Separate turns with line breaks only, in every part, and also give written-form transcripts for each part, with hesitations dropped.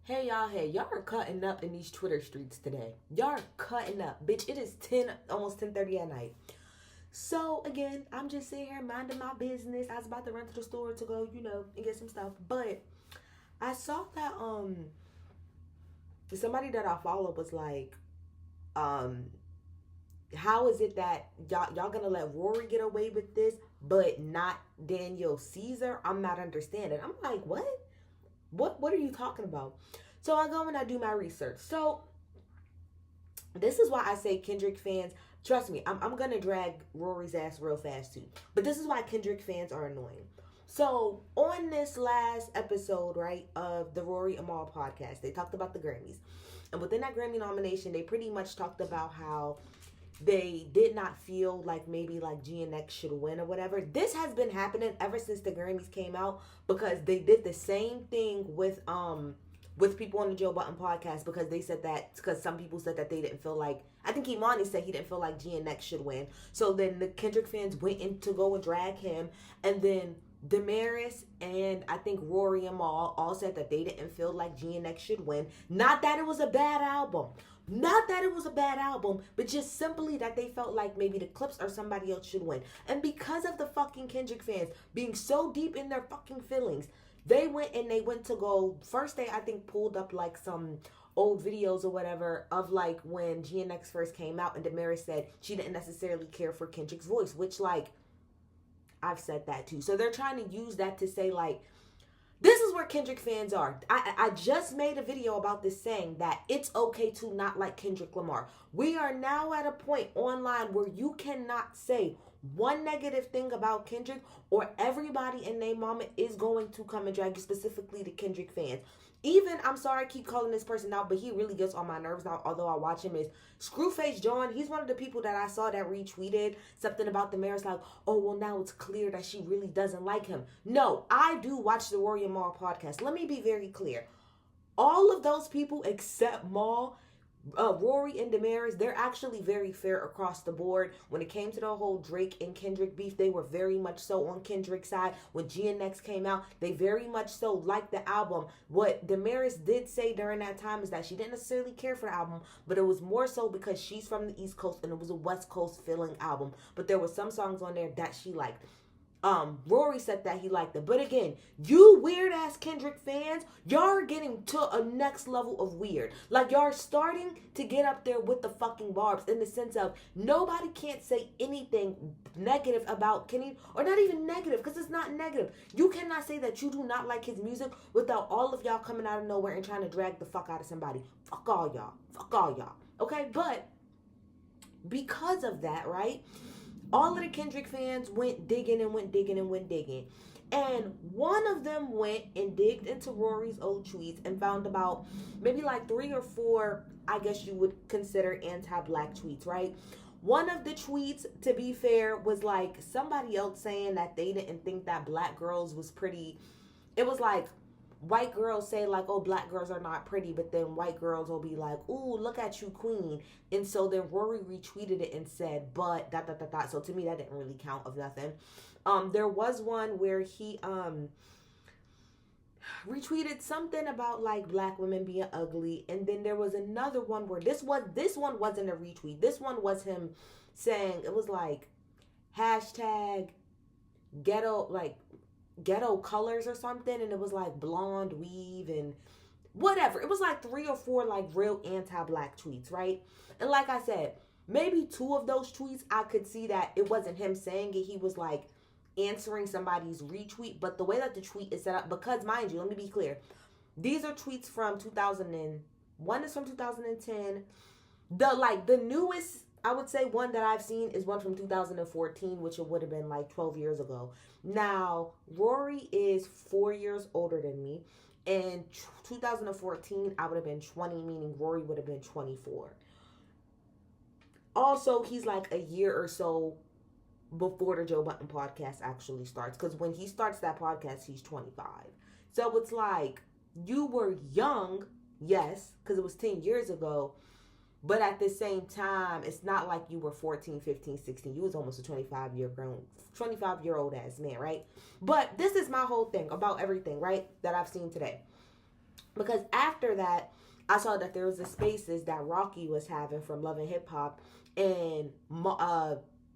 Y'all are cutting up in these Twitter streets today. Y'all are cutting up. Bitch, it is 10, almost 10:30 at night. So, again, I'm just sitting here minding my business. I was about to run to the store to go, and get some stuff. But I saw that, somebody that I follow was like, um, how is it that y'all gonna let Rory get away with this, but not Daniel Caesar? I'm not understanding. I'm like, what? What are you talking about? So I go and I do my research. So this is why I say Kendrick fans, trust me, I'm gonna drag Rory's ass real fast too. But this is why Kendrick fans are annoying. So on this last episode, right, of the Rory Amal podcast, they talked about the Grammys. And within that Grammy nomination, they pretty much talked about how they did not feel like maybe like GNX should win or whatever. This has been happening ever since the Grammys came out because they did the same thing with people on the Joe Button podcast because they said that because some people said that they didn't feel like, I think Imani said he didn't feel like GNX should win. So then the Kendrick fans went in to go and drag him, and then Demaris and I think Rory and Mal all said that they didn't feel like GNX should win. Not that it was a bad album. Not that it was a bad album, but just simply that they felt like maybe the Clips or somebody else should win. And because of the fucking Kendrick fans being so deep in their fucking feelings, they went to go, first they I think pulled up like some old videos or whatever of like when GNX first came out, and Demaris said she didn't necessarily care for Kendrick's voice, which like, I've said that too. So they're trying to use that to say like, this is where Kendrick fans are. I just made a video about this saying that it's okay to not like Kendrick Lamar. We are now at a point online where you cannot say one negative thing about Kendrick or everybody in their mama is going to come and drag you, specifically the Kendrick fans. Even, I'm sorry I keep calling this person out, but he really gets on my nerves now, although I watch him, is Screwface John. He's one of the people that I saw that retweeted something about the mayor's like, oh, well, now it's clear that she really doesn't like him. No, I do watch the Rory and Mal podcast. Let me be very clear. All of those people except Mal, Rory and Demaris, they're actually very fair across the board. When it came to the whole Drake and Kendrick beef, they were very much so on Kendrick's side. When GNX came out, they very much so liked the album. What Demaris did say during that time is that she didn't necessarily care for the album, but it was more so because she's from the East Coast and it was a West Coast feeling album. But there were some songs on there that she liked. Rory said that he liked it. But again, you weird ass Kendrick fans, y'all are getting to a next level of weird. Like, y'all are starting to get up there with the fucking barbs in the sense of nobody can't say anything negative about Kenny, or not even negative, because it's not negative. You cannot say that you do not like his music without all of y'all coming out of nowhere and trying to drag the fuck out of somebody. Fuck all y'all. Fuck all y'all. Okay? But because of that, right? All of the Kendrick fans went digging and went digging and went digging. And one of them went and digged into Rory's old tweets and found about maybe like 3 or 4, I guess you would consider anti-black tweets, right? One of the tweets, to be fair, was like somebody else saying that they didn't think that black girls was pretty. It was like, white girls say like, oh, black girls are not pretty, but then white girls will be like, ooh, look at you, queen. And so then Rory retweeted it and said, but dot dot dot dot. So to me, that didn't really count of nothing. There was one where he retweeted something about like black women being ugly, and then there was another one where this one wasn't a retweet. This one was him saying, it was like hashtag ghetto colors or something, and it was like blonde weave and whatever. It was like 3 or 4 like real anti-black tweets, right? And like I said, maybe 2 of those tweets I could see that it wasn't him saying it, he was like answering somebody's retweet. But the way that the tweet is set up, because mind you, let me be clear, these are tweets from 2001 is from 2010. The newest, I would say, one that I've seen is one from 2014, which it would have been like 12 years ago. Now, Rory is 4 years older than me. In 2014, I would have been 20, meaning Rory would have been 24. Also, he's like a year or so before the Joe Button podcast actually starts. Because when he starts that podcast, he's 25. So it's like, you were young, yes, because it was 10 years ago. But at the same time, it's not like you were 14, 15, 16. You was almost a 25-year-old ass man, right? But this is my whole thing about everything, right, that I've seen today. Because after that, I saw that there was the spaces that Rocky was having from Love and Hip Hop, and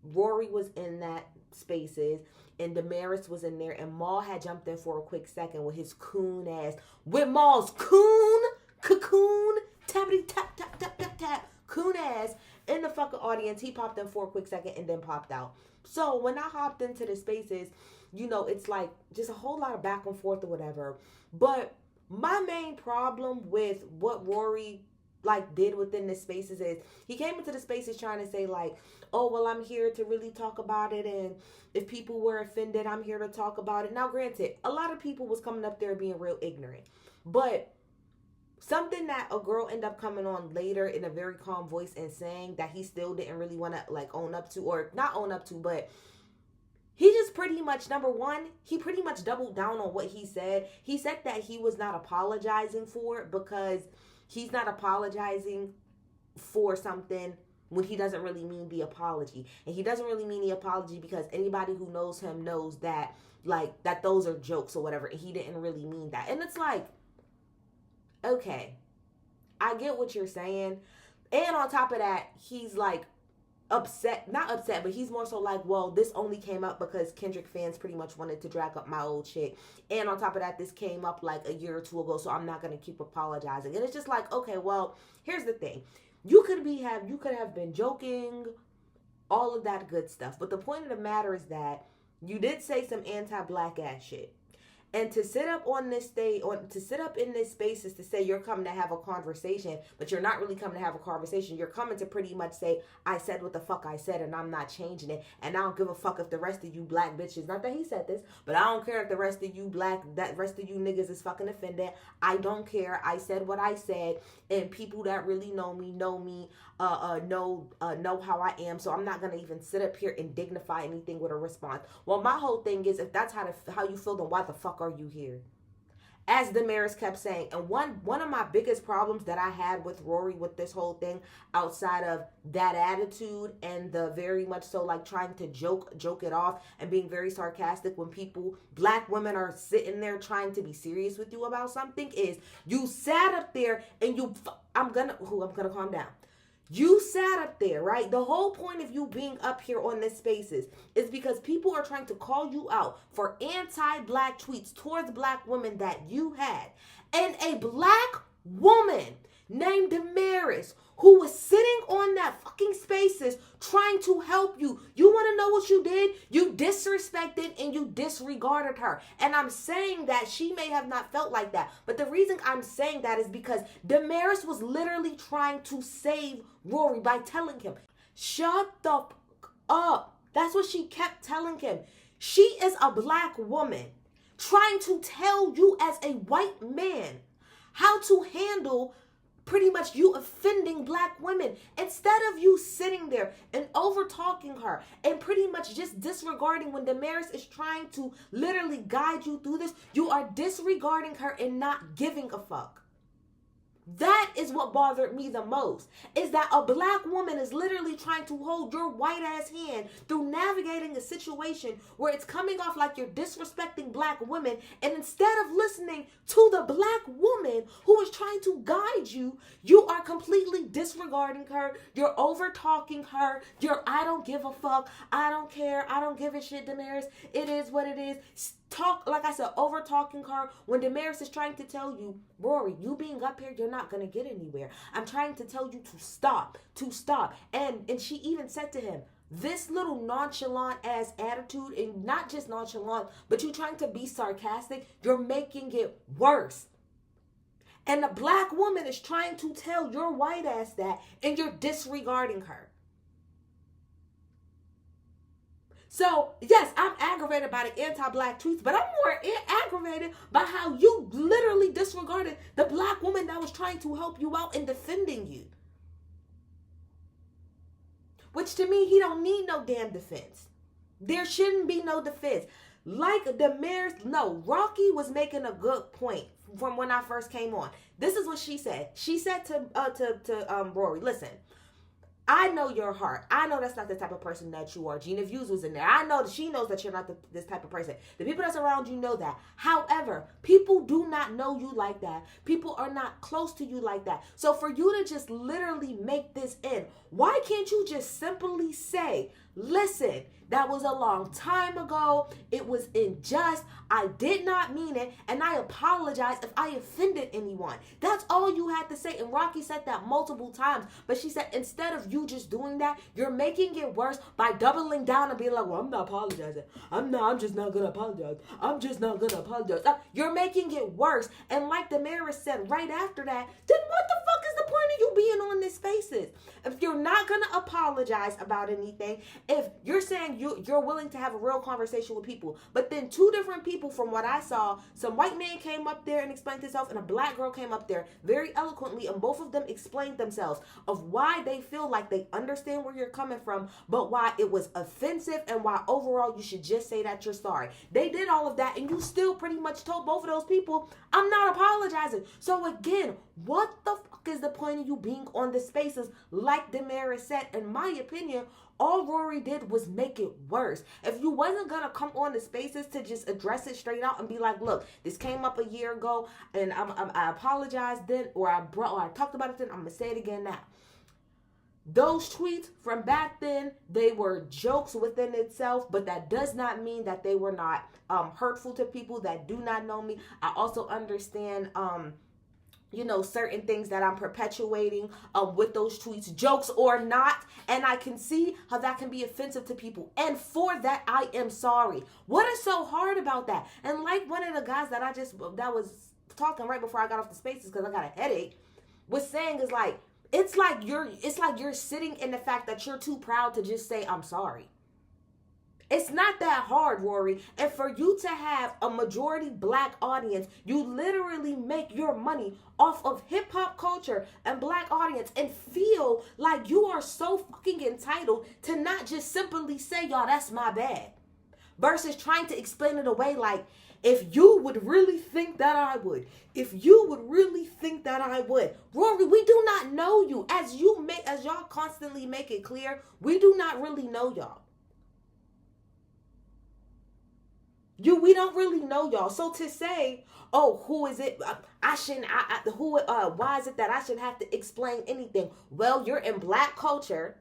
Rory was in that spaces, and Demaris was in there, and Maul had jumped in for a quick second with his coon ass, with Maul's cocoon, tappity tap tap tap tap tap, coon ass in the fucking audience. He popped in for a quick second and then popped out. So when I hopped into the spaces, it's like just a whole lot of back and forth or whatever. But my main problem with what Rory did within the spaces is he came into the spaces trying to say oh, well, I'm here to really talk about it, and if people were offended, I'm here to talk about it. Now, granted, a lot of people was coming up there being real ignorant, but something that a girl ended up coming on later in a very calm voice and saying that he still didn't really want to own up to, or not own up to, but he just pretty much, number one, he pretty much doubled down on what he said. He said that he was not apologizing for it because he's not apologizing for something when he doesn't really mean the apology. And he doesn't really mean the apology because anybody who knows him knows that, that those are jokes or whatever. And he didn't really mean that. And it's okay, I get what you're saying. And on top of that, he's not upset, but he's more so well, this only came up because Kendrick fans pretty much wanted to drag up my old shit. And on top of that, this came up a year or two ago, so I'm not going to keep apologizing. And it's just okay, well, here's the thing. You could have been joking, all of that good stuff. But the point of the matter is that you did say some anti-black ass shit. And to sit up on this stage, to sit up in this space is to say you're coming to have a conversation, but you're not really coming to have a conversation. You're coming to pretty much say, I said what the fuck I said and I'm not changing it. And I don't give a fuck if the rest of you black bitches, not that he said this, but I don't care if the rest of you rest of you niggas is fucking offended. I don't care. I said what I said, and people that really know me, know how I am. So I'm not going to even sit up here and dignify anything with a response. Well, my whole thing is, if that's how you feel, then why the fuck are you here? As Demaris kept saying, and one of my biggest problems that I had with Rory with this whole thing, outside of that attitude and the very much so trying to joke it off and being very sarcastic when black women are sitting there trying to be serious with you about something, is you sat up there and I'm gonna calm down. You sat up there, right? The whole point of you being up here on this spaces is because people are trying to call you out for anti-black tweets towards black women that you had. And a black woman named Demaris, who was sitting on that fucking spaces trying to help you. You want to know what you did? You disrespected and you disregarded her. And I'm saying that she may have not felt like that. But the reason I'm saying that is because Demaris was literally trying to save Rory by telling him, shut the fuck up. That's what she kept telling him. She is a black woman trying to tell you as a white man how to handle pretty much you offending black women. Instead of you sitting there and over talking her and pretty much just disregarding when Demaris is trying to literally guide you through this, you are disregarding her and not giving a fuck. That is what bothered me the most, is that a black woman is literally trying to hold your white ass hand through navigating a situation where it's coming off like you're disrespecting black women, and instead of listening to the black woman who is trying to guide you, you are completely disregarding her. You're over talking her. I don't give a fuck. I don't care. I don't give a shit, Demaris. It is what it is. Talk, like I said, over talking her when Demaris is trying to tell you, Rory, you being up here, you're not going to get anywhere. I'm trying to tell you to stop. And she even said to him, this little nonchalant ass attitude, and not just nonchalant, but you trying to be sarcastic, you're making it worse. And the black woman is trying to tell your white ass that, and you're disregarding her. So, yes, I'm aggravated by the anti-black tweets, but I'm more aggravated by how you literally disregarded the black woman that was trying to help you out and defending you. Which to me, he don't need no damn defense. There shouldn't be no defense. Like Demaris, no, Rocky was making a good point from when I first came on. This is what she said. She said to Rory, listen, I know your heart. I know that's not the type of person that you are. Gina Views was in there. I know that she knows that you're not this type of person. The people that's around you know that. However, people do not know you like that. People are not close to you like that. So for you to just literally make this end, why can't you just simply say, listen, that was a long time ago. It was unjust. I did not mean it. And I apologize if I offended anyone. That's all you had to say. And Rocky said that multiple times. But she said, instead of you just doing that, you're making it worse by doubling down and being like, well, I'm not apologizing. I'm just not going to apologize. I'm just not going to apologize. You're making it worse. And like Demaris said right after that, then what the fuck is the point of you being on this Spaces? If you're not going to apologize about anything, if you're saying you're willing to have a real conversation with people, but then two different people from what I saw, some white man came up there and explained himself, and a black girl came up there very eloquently, and both of them explained themselves of why they feel like they understand where you're coming from, but why it was offensive and why overall you should just say that you're sorry. They did all of that, and you still pretty much told both of those people, I'm not apologizing. So again, what the fuck is the point of you being on the Spaces? Like Demaris said, in my opinion, all Rory did was make it worse. If you wasn't going to come on the Spaces to just address it straight out and be like, look, this came up a year ago and I apologized then, or I talked about it then, I'm going to say it again now. Those tweets from back then, they were jokes within itself, but that does not mean that they were not hurtful to people that do not know me. I also understand certain things that I'm perpetuating with those tweets, jokes or not. And I can see how that can be offensive to people. And for that, I am sorry. What is so hard about that? And like one of the guys that was talking right before I got off the Spaces because I got a headache, was saying is like, it's like you're sitting in the fact that you're too proud to just say, I'm sorry. It's not that hard, Rory. And for you to have a majority black audience, you literally make your money off of hip hop culture and black audience and feel like you are so fucking entitled to not just simply say, y'all, that's my bad. Versus trying to explain it away like, if you would really think that I would. If you would really think that I would. Rory, we do not know you. As y'all constantly make it clear, we do not really know y'all. We don't really know y'all. So to say, oh, who is it? Why is it that I should have to explain anything? Well, you're in black culture,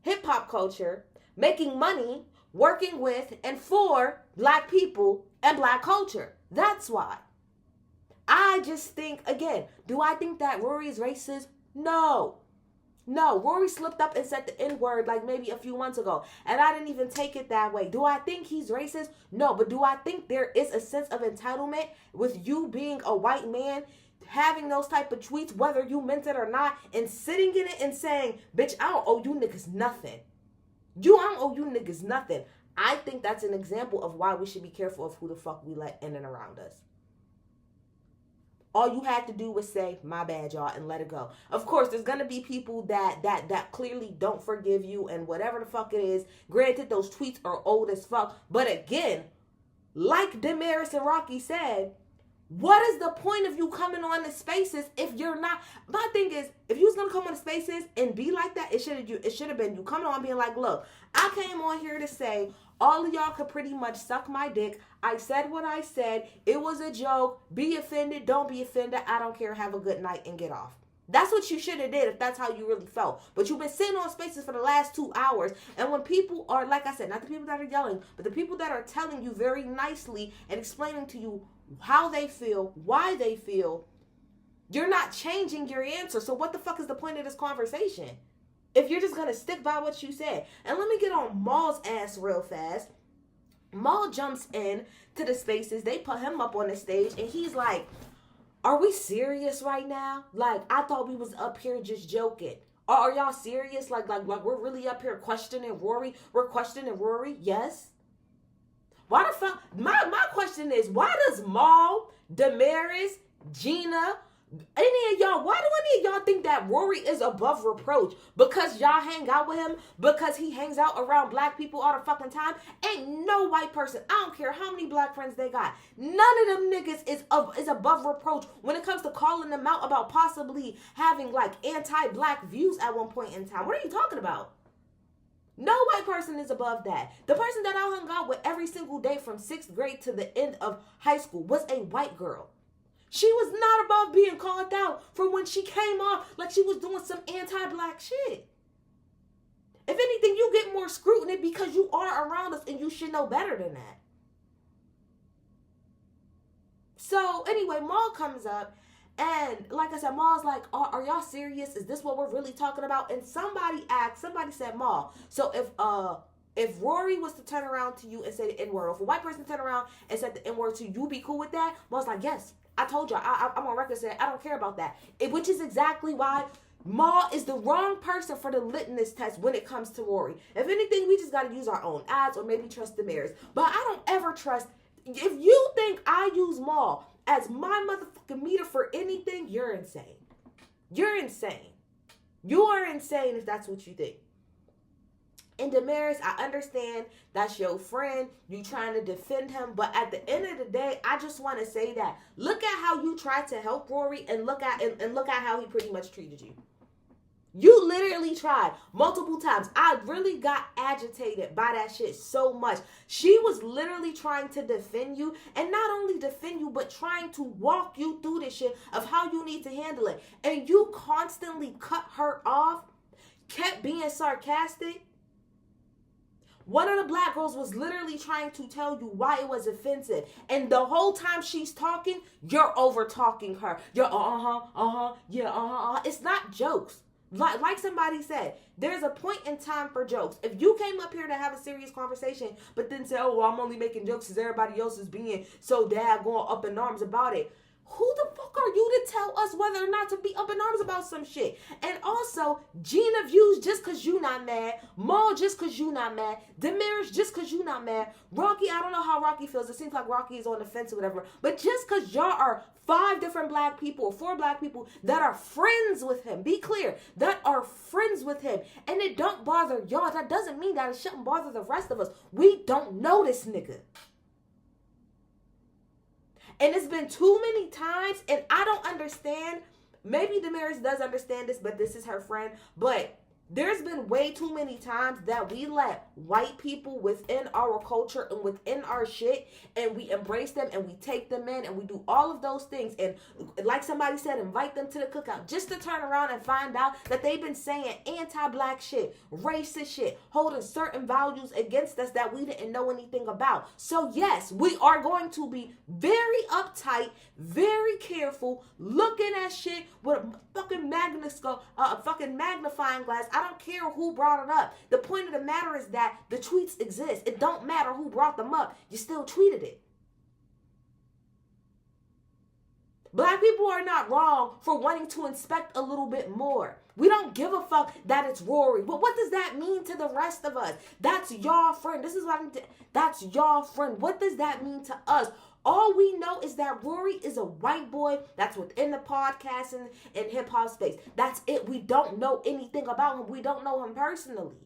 hip hop culture, making money, working with and for black people and black culture. That's why. I just think, again, do I think that Rory is racist? No. No, Rory slipped up and said the N-word like maybe a few months ago. And I didn't even take it that way. Do I think he's racist? No, but do I think there is a sense of entitlement with you being a white man, having those type of tweets, whether you meant it or not, and sitting in it and saying, bitch, I don't owe you niggas nothing. I don't owe you niggas nothing. I think that's an example of why we should be careful of who the fuck we let in and around us. All you had to do was say, my bad, y'all, and let it go. Of course, there's going to be people that clearly don't forgive you and whatever the fuck it is. Granted, those tweets are old as fuck. But again, like Demaris and Rocky said, what is the point of you coming on the Spaces if you're not? My thing is, if you was going to come on the Spaces and be like that, it should have been you coming on being like, look, I came on here to say all of y'all could pretty much suck my dick. I said what I said. It was a joke. Be offended. Don't be offended. I don't care. Have a good night and get off. That's what you should have did if that's how you really felt. But you've been sitting on Spaces for the last 2 hours. And when people are, like I said, not the people that are yelling, but the people that are telling you very nicely and explaining to you how they feel, why they feel, you're not changing your answer. So what the fuck is the point of this conversation? If you're just going to stick by what you said. And let me get on Maul's ass real fast. Maul jumps in to the Spaces. They put him up on the stage and he's like, are we serious right now? Like, I thought we was up here just joking. Or are y'all serious? Like we're really up here questioning Rory? We're questioning Rory? Yes. Why the fuck? My question is, why does Maul, Demaris, Gina, Any of y'all, why do any of y'all think that Rory is above reproach? Because y'all hang out with him? Because he hangs out around black people all the fucking time? Ain't no white person, I don't care how many black friends they got, none of them niggas is above reproach when it comes to calling them out about possibly having like anti-black views at one point in time. What are you talking about? No white person is above that. The person that I hung out with every single day from 6th grade to the end of high school was a white girl. She was not above being called out for when she came off like she was doing some anti-black shit. If anything, you get more scrutiny because you are around us and you should know better than that. So anyway, Maul comes up and like I said, Maul's like, are y'all serious? Is this what we're really talking about? And somebody said, Maul, so if Rory was to turn around to you and say the N-word, or if a white person turn around and said the N-word to you, you be cool with that? Maul's like, yes. I told y'all, I'm on record saying I don't care about that. Which is exactly why Maul is the wrong person for the litmus test when it comes to Rory. If anything, we just got to use our own eyes or maybe trust Demaris. But I don't ever trust, if you think I use Maul as my motherfucking meter for anything, you're insane. You're insane. You are insane if that's what you think. And Demaris, I understand that's your friend. You trying to defend him. But at the end of the day, I just want to say that look at how you tried to help Rory and look at how he pretty much treated you. You literally tried multiple times. I really got agitated by that shit so much. She was literally trying to defend you, and not only defend you, but trying to walk you through this shit of how you need to handle it. And you constantly cut her off, kept being sarcastic. One of the black girls was literally trying to tell you why it was offensive. And the whole time she's talking, you're over talking her. You're It's not jokes. Like somebody said, there's a point in time for jokes. If you came up here to have a serious conversation, but then say, oh, well, I'm only making jokes because everybody else is being so going up in arms about it. Who the fuck are you to tell us whether or not to be up in arms about some shit? And also, Gina views just because you not mad. Maul just because you not mad. Demaris just because you not mad. Rocky, I don't know how Rocky feels. It seems like Rocky is on the fence or whatever. But just because y'all are 5 different black people or 4 black people that are friends with him. Be clear. That are friends with him. And it don't bother y'all. That doesn't mean that it shouldn't bother the rest of us. We don't know this nigga. And it's been too many times, and I don't understand. Maybe Demaris does understand this, but this is her friend. But there's been way too many times that we let white people within our culture and within our shit, and we embrace them and we take them in and we do all of those things. And like somebody said, invite them to the cookout just to turn around and find out that they've been saying anti-black shit, racist shit, holding certain values against us that we didn't know anything about. So yes, we are going to be very uptight, very careful, looking at shit with a fucking magnifying glass. I don't care who brought it up. The point of the matter is that the tweets exist. It don't matter who brought them up. You still tweeted it. Black people are not wrong for wanting to inspect a little bit more. We don't give a fuck that it's Rory. But what does that mean to the rest of us? That's your friend. This is what that's your friend. What does that mean to us? All we know is that Rory is a white boy that's within the podcasting and hip-hop space. That's it. We don't know anything about him. We don't know him personally.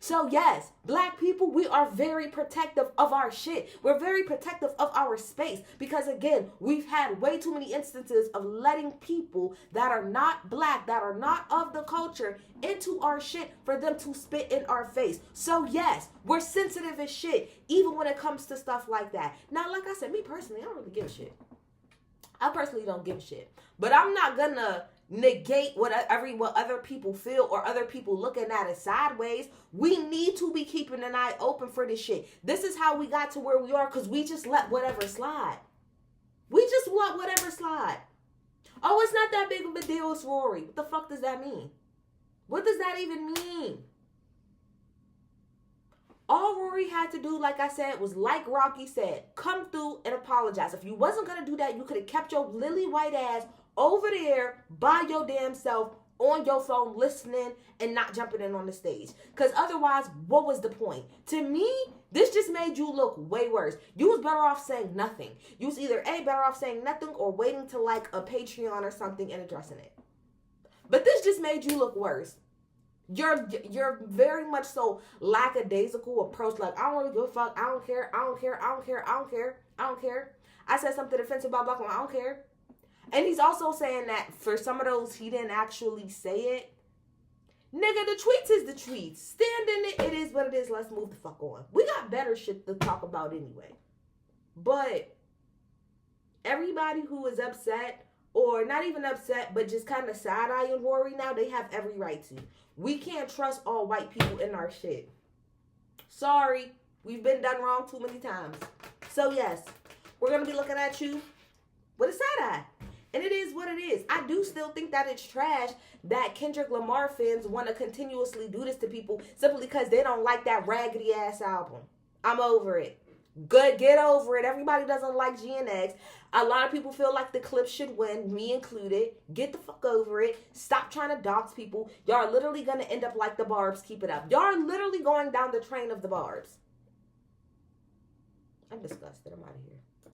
So yes, black people, we are very protective of our shit. We're very protective of our space because, again, we've had way too many instances of letting people that are not black, that are not of the culture, into our shit for them to spit in our face. So yes, we're sensitive as shit, even when it comes to stuff like that. Now, like I said, me personally, I don't really give a shit. I personally don't give a shit. But I'm not gonna negate what other people feel or other people looking at it sideways. We need to be keeping an eye open for this shit. This is how we got to where we are because we just let whatever slide. We just let whatever slide. Oh, it's not that big of a deal, it's Rory. What the fuck does that mean? What does that even mean? All Rory had to do, like I said, was like Rocky said, come through and apologize. If you wasn't going to do that, you could have kept your lily white ass over there by your damn self on your phone listening and not jumping in on the stage. Because otherwise, what was the point? To me, This just made you look way worse. You was better off saying nothing. You was either A, better off saying nothing or waiting to like a Patreon or something and addressing it. But this just made you look worse. You're very much so lackadaisical approach. Like, I don't really give a fuck. I don't care. I don't care. I don't care. I don't care. I don't care. I said something offensive about black women. I don't care. And he's also saying that for some of those, he didn't actually say it. Nigga, the tweets is the tweets. Stand in it. It is what it is. Let's move the fuck on. We got better shit to talk about anyway. But everybody who is upset, or not even upset, but just kind of side-eyeing Rory now, they have every right to. We can't trust all white people in our shit. Sorry. We've been done wrong too many times. So yes, we're going to be looking at you with a side-eye. And it is what it is. I do still think that it's trash that Kendrick Lamar fans want to continuously do this to people simply because they don't like that raggedy ass album. I'm over it. Good, get over it. Everybody doesn't like GNX. A lot of people feel like the clip should win, me included. Get the fuck over it. Stop trying to dox people. Y'all are literally going to end up like the Barbs. Keep it up. Y'all are literally going down the train of the Barbs. I'm disgusted. I'm out of here.